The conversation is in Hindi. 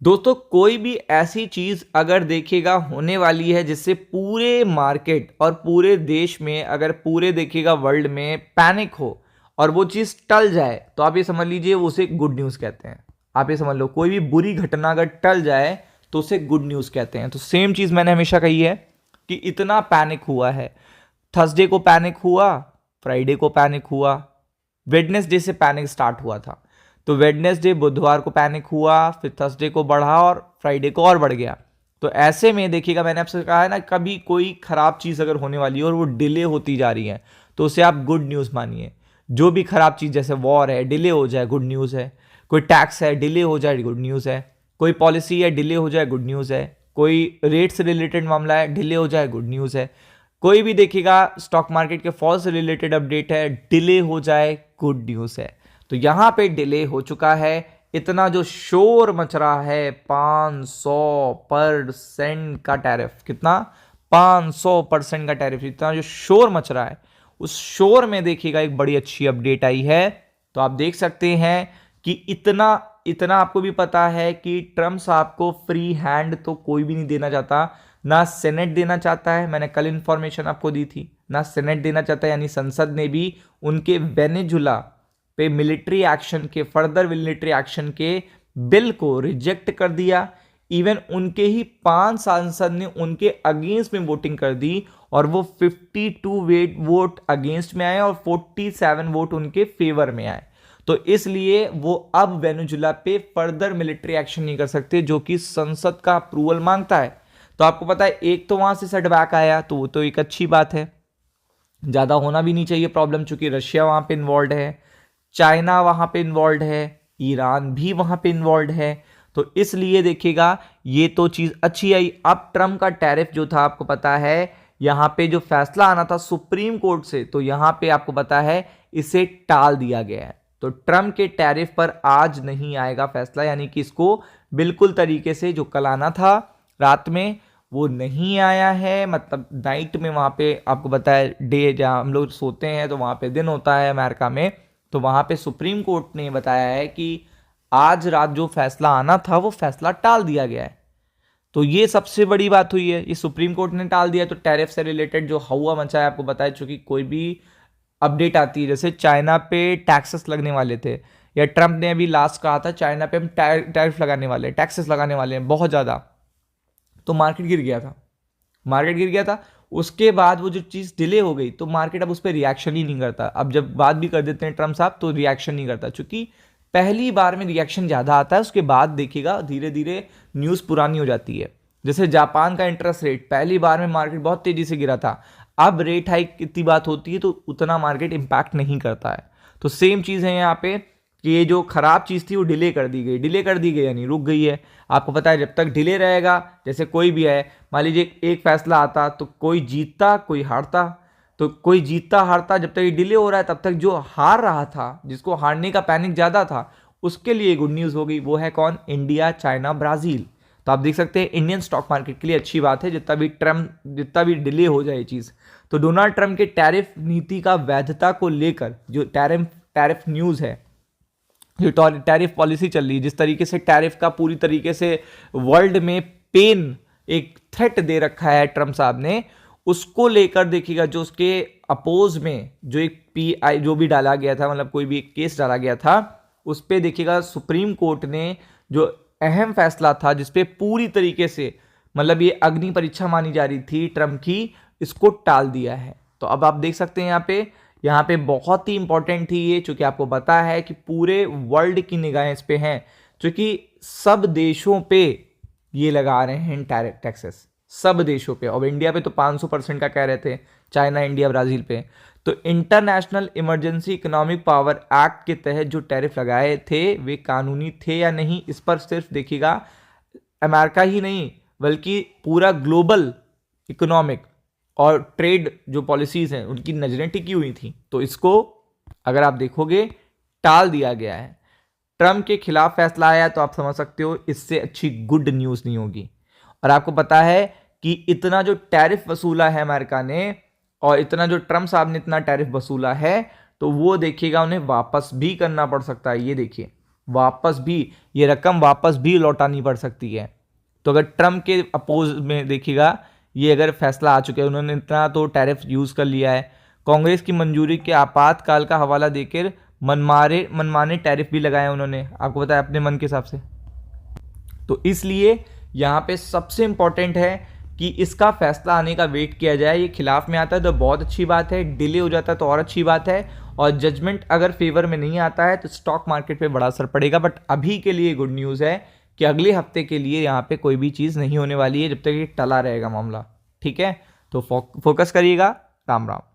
दोस्तों कोई भी ऐसी चीज अगर देखिएगा होने वाली है जिससे पूरे मार्केट और पूरे देश में, अगर पूरे देखिएगा वर्ल्ड में पैनिक हो और वो चीज टल जाए, तो आप ये समझ लीजिए उसे गुड न्यूज कहते हैं। आप ये समझ लो कोई भी बुरी घटना अगर टल जाए तो उसे गुड न्यूज कहते हैं। तो सेम चीज मैंने हमेशा कही है कि इतना पैनिक हुआ है, थर्सडे को पैनिक हुआ, फ्राइडे को पैनिक हुआ, वेडनेसडे से पैनिक स्टार्ट हुआ था। तो वेडनेसडे बुधवार को पैनिक हुआ, फिर थर्सडे को बढ़ा और फ्राइडे को और बढ़ गया। तो ऐसे में देखिएगा, मैंने आपसे कहा है ना, कभी कोई खराब चीज़ अगर होने वाली है और वो डिले होती जा रही है तो उसे आप गुड न्यूज़ मानिए। जो भी खराब चीज़, जैसे वॉर है, डिले हो जाए गुड न्यूज़ है। कोई टैक्स है, डिले हो जाए गुड न्यूज़ है। कोई पॉलिसी है, डिले हो जाए गुड न्यूज़ है। कोई रेट से रिलेटेड मामला है, डिले हो जाए गुड न्यूज़ है। कोई भी देखिएगा स्टॉक मार्केट के फॉल से रिलेटेड अपडेट है, डिले हो जाए गुड न्यूज़ है। तो यहां पे डिले हो चुका है। इतना जो शोर मच रहा है, 500% का टैरिफ, कितना, 500% का टैरिफ, इतना जो शोर मच रहा है, उस शोर में देखिएगा एक बड़ी अच्छी अपडेट आई है। तो आप देख सकते हैं कि इतना इतना आपको भी पता है कि ट्रम्प साहब को फ्री हैंड तो कोई भी नहीं देना चाहता, ना सेनेट देना चाहता है। मैंने कल इंफॉर्मेशन आपको दी थी, ना सेनेट देना चाहता है, यानी संसद ने भी उनके वेनेजुला पे मिलिट्री एक्शन के, फर्दर मिलिट्री एक्शन के बिल को रिजेक्ट कर दिया। इवन उनके ही 5 सांसद ने उनके अगेंस्ट में वोटिंग कर दी और वो 52 वोट अगेंस्ट में आए और 47 वोट उनके फेवर में आए। तो इसलिए वो अब वेनेजुला पे फर्दर मिलिट्री एक्शन नहीं कर सकते, जो कि संसद का अप्रूवल मांगता है। तो आपको पता है, एक तो वहां से सेटबैक आया, तो वो तो एक अच्छी बात है, ज्यादा होना भी नहीं चाहिए प्रॉब्लम, चूंकि रशिया वहां पे इन्वॉल्व है, चाइना वहां पे इन्वॉल्व है, ईरान भी वहां पे इन्वॉल्व है। तो इसलिए देखिएगा ये तो चीज अच्छी आई। अब ट्रम्प का टैरिफ जो था, आपको पता है यहां पे जो फैसला आना था सुप्रीम कोर्ट से, तो यहां पे आपको पता है इसे टाल दिया गया है। तो ट्रम्प के टैरिफ पर आज नहीं आएगा फैसला, यानी कि इसको बिल्कुल तरीके से जो कल आना था रात में वो नहीं आया है। मतलब नाइट में वहां पे आपको पता है, डे जहां हम लोग सोते हैं तो वहां पे दिन होता है अमेरिका में। तो वहां पे सुप्रीम कोर्ट ने बताया है कि आज रात जो फैसला आना था वो फैसला टाल दिया गया है। तो ये सबसे बड़ी बात हुई है, ये सुप्रीम कोर्ट ने टाल दिया। तो टैरिफ से रिलेटेड जो हवा मचा है, आपको बताया, चूंकि कोई भी अपडेट आती है, जैसे चाइना पे टैक्सेस लगने वाले थे, या ट्रम्प ने अभी लास्ट कहा था चाइना पे हम टैरिफ लगाने वाले हैं, टैक्सेस लगाने वाले हैं बहुत ज़्यादा, तो मार्केट गिर गया था, मार्केट गिर गया था। उसके बाद वो जो चीज़ डिले हो गई तो मार्केट अब उस पर रिएक्शन ही नहीं करता। अब जब बात भी कर देते हैं ट्रम्प साहब तो रिएक्शन नहीं करता, क्योंकि पहली बार में रिएक्शन ज़्यादा आता है, उसके बाद देखिएगा धीरे धीरे न्यूज़ पुरानी हो जाती है। जैसे जापान का इंटरेस्ट रेट, पहली बार में मार्केट बहुत तेज़ी से गिरा था, अब रेट हाइक इतनी बात होती है तो उतना मार्केट इंपैक्ट नहीं करता है। तो सेम चीज़ है यहाँ पे कि ये जो खराब चीज़ थी वो डिले कर दी गई, डिले कर दी गई यानी रुक गई है। आपको पता है जब तक डिले रहेगा, जैसे कोई भी है, मान लीजिए एक फैसला आता तो कोई जीतता कोई हारता, तो कोई जीतता हारता, जब तक ये डिले हो रहा है तब तक जो हार रहा था, जिसको हारने का पैनिक ज़्यादा था, उसके लिए गुड न्यूज़ हो गई। वो है कौन? India, China, Brazil. तो आप देख सकते हैं इंडियन स्टॉक मार्केट के लिए अच्छी बात है, जितना भी डिले हो जाए चीज़। तो डोनाल्ड ट्रंप के टैरिफ नीति का वैधता को लेकर जो टैरिफ न्यूज़ है, जो टैरिफ पॉलिसी चल रही है, जिस तरीके से टैरिफ का पूरी तरीके से वर्ल्ड में पेन एक थ्रेट दे रखा है ट्रम्प साहब ने, उसको लेकर देखिएगा जो उसके अपोज में जो एक पीआई जो भी डाला गया था, मतलब कोई भी एक केस डाला गया था, उस पर देखिएगा सुप्रीम कोर्ट ने जो अहम फैसला था, जिसपे पूरी तरीके से मतलब ये अग्नि परीक्षा मानी जा रही थी ट्रम्प की, इसको टाल दिया है। तो अब आप देख सकते हैं यहाँ पे बहुत ही इंपॉर्टेंट थी ये, चूंकि आपको पता है कि पूरे वर्ल्ड की निगाहें इस पे हैं, क्योंकि सब देशों पे ये लगा रहे हैं टैक्सेस, सब देशों पे। और इंडिया पे तो 500% का कह रहे थे, चाइना, इंडिया, ब्राजील पे। तो international emergency economic power act के तहत जो टैरिफ लगाए थे वे कानूनी थे या नहीं, इस पर सिर्फ देखिएगा अमेरिका ही नहीं बल्कि पूरा ग्लोबल इकोनॉमिक और ट्रेड जो पॉलिसीज हैं उनकी नजरें टिकी हुई थी। तो इसको अगर आप देखोगे टाल दिया गया है। ट्रम्प के खिलाफ फैसला आया तो आप समझ सकते हो इससे अच्छी गुड न्यूज़ नहीं होगी। और आपको पता है कि इतना जो टैरिफ वसूला है अमेरिका ने, और इतना जो ट्रम्प साहब ने इतना टैरिफ वसूला है, तो वो देखिएगा उन्हें वापस भी करना पड़ सकता है। ये देखिए वापस भी ये रकम वापस भी लौटानी पड़ सकती है। तो अगर ट्रम्प के अपोज में देखिएगा, ये अगर फैसला आ चुका है, उन्होंने इतना तो टैरिफ यूज कर लिया है, कांग्रेस की मंजूरी के आपातकाल का हवाला देकर मनमाने टैरिफ भी लगाए उन्होंने, आपको पता है, अपने मन के हिसाब से। तो इसलिए यहां पे सबसे इंपॉर्टेंट है कि इसका फैसला आने का वेट किया जाए। ये खिलाफ में आता है तो बहुत अच्छी बात है, डिले हो जाता है तो और अच्छी बात है, और जजमेंट अगर फेवर में नहीं आता है तो स्टॉक मार्केट पे बड़ा असर पड़ेगा। बट अभी के लिए गुड न्यूज़ है कि अगले हफ्ते के लिए यहाँ पे कोई भी चीज़ नहीं होने वाली है जब तक ये टला रहेगा मामला। ठीक है, तो फोकस करिएगा। राम राम।